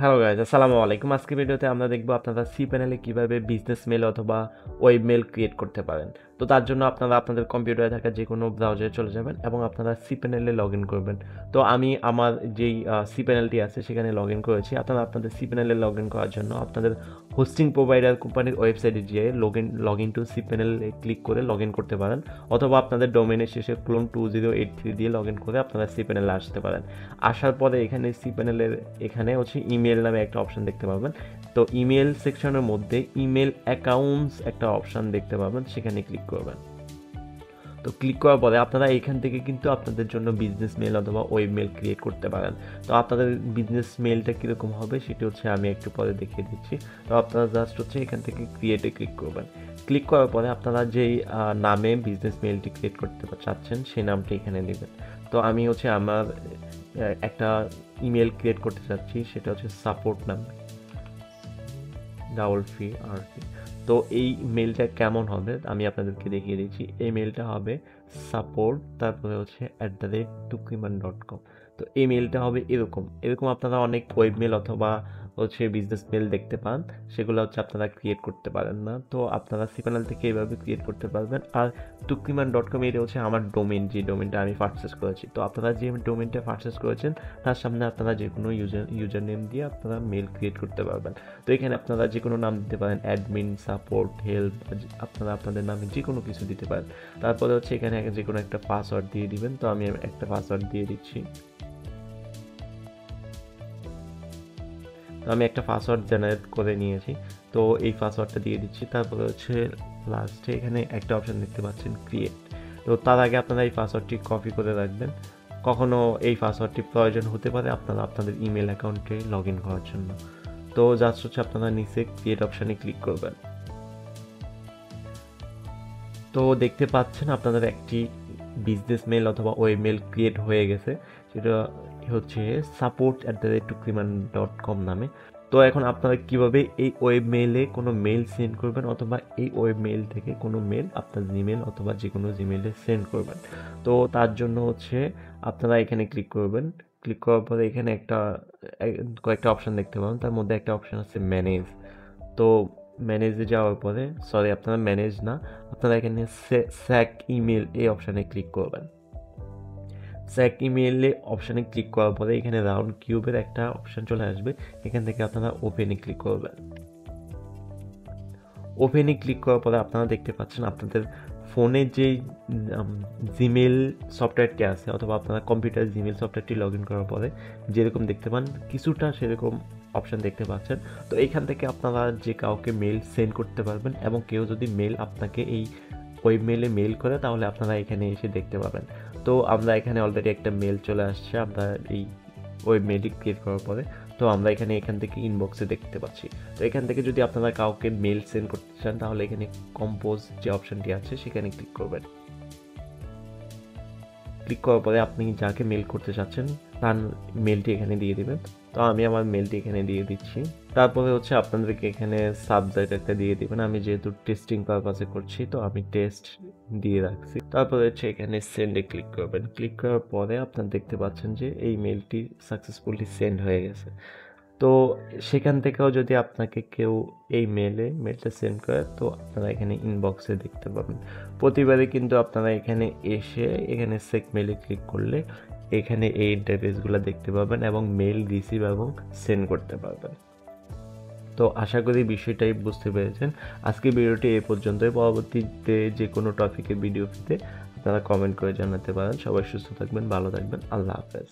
Hello guys, আসসালামু আলাইকুম। আজকে ভিডিওতে আমরা দেখব আপনারা সি প্যানেলে কিভাবে বিজনেস মেল অথবা ওয়েব মেল ক্রিয়েট করতে পারেন। তো তার জন্য আপনারা আপনাদের কম্পিউটারে থাকা যে কোনো ব্রাউজারে চলে যাবেন এবং আপনারা সি প্যানেলে লগ ইন করবেন। তো আমি আমার যেই সি প্যানেলটি আছে সেখানে লগ ইন করেছি। আপনারা আপনাদের সি প্যানেলে লগ ইন করার জন্য আপনাদের হোস্টিং প্রোভাইডার কোম্পানির ওয়েবসাইটে গিয়ে লগ ইন টু সি প্যানেলে ক্লিক করে লগ ইন করতে পারেন, অথবা আপনাদের ডোমেনের শেষে ক্লোন 2083 দিয়ে লগ ইন করে আপনারা সি প্যানেলে আসতে পারেন। আসার পরে এখানে সি প্যানেলের এখানে হচ্ছে ইমেল নামে একটা অপশন দেখতে পাবেন। তো ইমেল সেকশনের মধ্যে ইমেল অ্যাকাউন্টস একটা অপশন দেখতে পাবেন, সেখানে ক্লিক করবেন। তো ক্লিক করার পরে আপনারা এখান থেকে কিন্তু আপনাদের জন্য বিজনেস মেল অথবা ওয়েব মেল ক্রিয়েট করতে পারেন। তো আপনাদের বিজনেস মেলটা কীরকম হবে সেটি হচ্ছে আমি একটু পরে দেখিয়ে দিচ্ছি। তো আপনারা জাস্ট হচ্ছে এখান থেকে ক্রিয়েটে ক্লিক করবেন। ক্লিক করার পরে আপনারা যেই নামে বিজনেস মেলটি ক্রিয়েট করতে চাচ্ছেন সেই নামটি এখানে দেবেন। তো আমি হচ্ছে আমার একটা ইমেল ক্রিয়েট করতে চাচ্ছি, সেটা হচ্ছে সাপোর্ট নাম, ডাবল ফি আর কি। তো এই মেলটা কেমন হবে আমি আপনাদেরকে দেখিয়ে দিচ্ছি। এই মেলটা হবে সাপোর্ট, তারপরে হচ্ছে @tukiman.com। তো এই মেলটা হবে এরকম এরকম আপনারা অনেক ওয়েব মেল অথবা হচ্ছে বিজনেস মেল দেখতে পান, সেগুলো হচ্ছে আপনারা ক্রিয়েট করতে পারেন না। তো আপনারা সিপ্যানেল থেকে এইভাবে ক্রিয়েট করতে পারবেন। আর tukiman.com এটা হচ্ছে আমার ডোমেন, যে ডোমেনটা আমি পারচেস করেছি। তো আপনারা যে ডোমেনটা পারচেস করেছেন তার সামনে আপনারা যে কোনো ইউজার নেম দিয়ে আপনারা মেল ক্রিয়েট করতে পারবেন। তো এখানে আপনারা যে কোনো নাম দিতে পারেন, অ্যাডমিন, সাপোর্ট, হেল্প, আপনারা আপনাদের নামে যে কোনো কিছু দিতে পারেন। তারপরে হচ্ছে এখানে যে কোনো একটা পাসওয়ার্ড দিয়ে দিবেন। তো আমি একটা পাসওয়ার্ড দিয়ে দিচ্ছি। তো আমি একটা পাসওয়ার্ড জেনারেট করে নিয়েছি। তো এই পাসওয়ার্ডটা দিয়ে দিচ্ছি। তারপরে হচ্ছে লাস্টে এখানে একটা অপশন দেখতে পাচ্ছেন ক্রিয়েট। তো তার আগে আপনারা এই পাসওয়ার্ডটি কপি করে রাখবেন। কখনো এই পাসওয়ার্ডটি প্রয়োজন হতে পারে আপনারা আপনাদের ইমেল অ্যাকাউন্টে লগ ইন করার জন্য। তো জাস্ট হচ্ছে আপনারা নিচে ক্রিয়েট অপশানে ক্লিক করবেন। তো দেখতে পাচ্ছেন আপনাদের একটি বিজনেস মেল অথবা ওয়েব মেল ক্রিয়েট হয়ে গেছে, সেটা হচ্ছে support@tukiman.com নামে। তো এখন আপনারা কিভাবে এই ওয়েব মেইলে কোনো মেল সেন্ড করবেন অথবা এই ওয়েব মেইল থেকে কোনো মেল আপনার জিমেল অথবা যে কোনো জিমেলে সেন্ড করবেন। তো তার জন্য হচ্ছে আপনারা এখানে ক্লিক করবেন। ক্লিক করার পরে এখানে কয়েকটা অপশান দেখতে পাবেন, তার মধ্যে একটা অপশান আছে ম্যানেজ। তো ম্যানেজে যাওয়ার পরে আপনারা ম্যানেজ না, আপনারা এখানে স্যাক ইমেল এই অপশানে ক্লিক করবেন। স্যাক ইমেলে অপশানে ক্লিক করার পরে এখানে রাউন্ড কিউবের একটা অপশান চলে আসবে, এখান থেকে আপনারা ওপেনে ক্লিক করবেন। ওপেনে ক্লিক করার পরে আপনারা দেখতে পাচ্ছেন আপনাদের ফোনে যেই জিমেল সফটওয়্যারটি আছে অথবা আপনারা কম্পিউটার জিমেল সফটওয়্যারটি লগ ইন করার পরে যেরকম দেখতে পান কিছুটা সেরকম অপশান দেখতে পাচ্ছেন। তো এখান থেকে আপনারা যে কাউকে মেল সেন্ড করতে পারবেন এবং কেউ যদি মেল আপনাকে এই ওয়েব মেলে মেল করে তাহলে আপনারা এখানে এসে দেখতে পাবেন। তো আমরা এখানে অলরেডি একটা মেল চলে আসছে আমরা এই ওয়েব মেলটি ক্রিয়েট করার পরে। তো আমরা এখান থেকে ইনবক্সে দেখতে পাচ্ছি। তো এখান থেকে যদি আপনারা কাউকে মেল সেন্ড করতে চান তাহলে এখানে কম্পোজ যে অপশনটি আছে সেখানে ক্লিক করবেন। ক্লিক করার পরে আপনি যাকে মেল করতে চাচ্ছেন তার মেলটি এখানে দিয়ে দেবেন। তো আমি আমার মেলটি এখানে দিয়ে দিচ্ছি। তারপরে হচ্ছে আপনাদেরকে এখানে সাবজেক্ট একটা দিয়ে দিবেন। আমি যেহেতু টেস্টিং পারপাসে করছি তো আমি টেস্ট দিয়ে রাখছি। তারপরে হচ্ছে এখানে সেন্ডে ক্লিক করবেন। ক্লিক করার পরে আপনারা দেখতে পাচ্ছেন যে এই মেলটি সাকসেসফুলি সেন্ড হয়ে গেছে। তো সেখান থেকেও যদি আপনাকে কেউ এই মেলটা সেন্ড করে তো আপনারা এখানে ইনবক্সে দেখতে পাবেন। প্রতিবারে কিন্তু আপনারা এখানে এসে এখানে চেক মেলে ক্লিক করলে এখানে এই ইন্টারফেসগুলো দেখতে পাবেন এবং মেল রিসিভ এবং সেন্ড করতে পারবেন। তো আশা করি বিষয়টাই বুঝতে পেরেছেন। আজকে ভিডিওটি এই পর্যন্তই। পরবর্তীতে যে কোনো টপিকের ভিডিও পেতে আপনারা কমেন্ট করে জানাতে পারেন। সবাই সুস্থ থাকবেন, ভালো থাকবেন। আল্লাহ হাফেজ।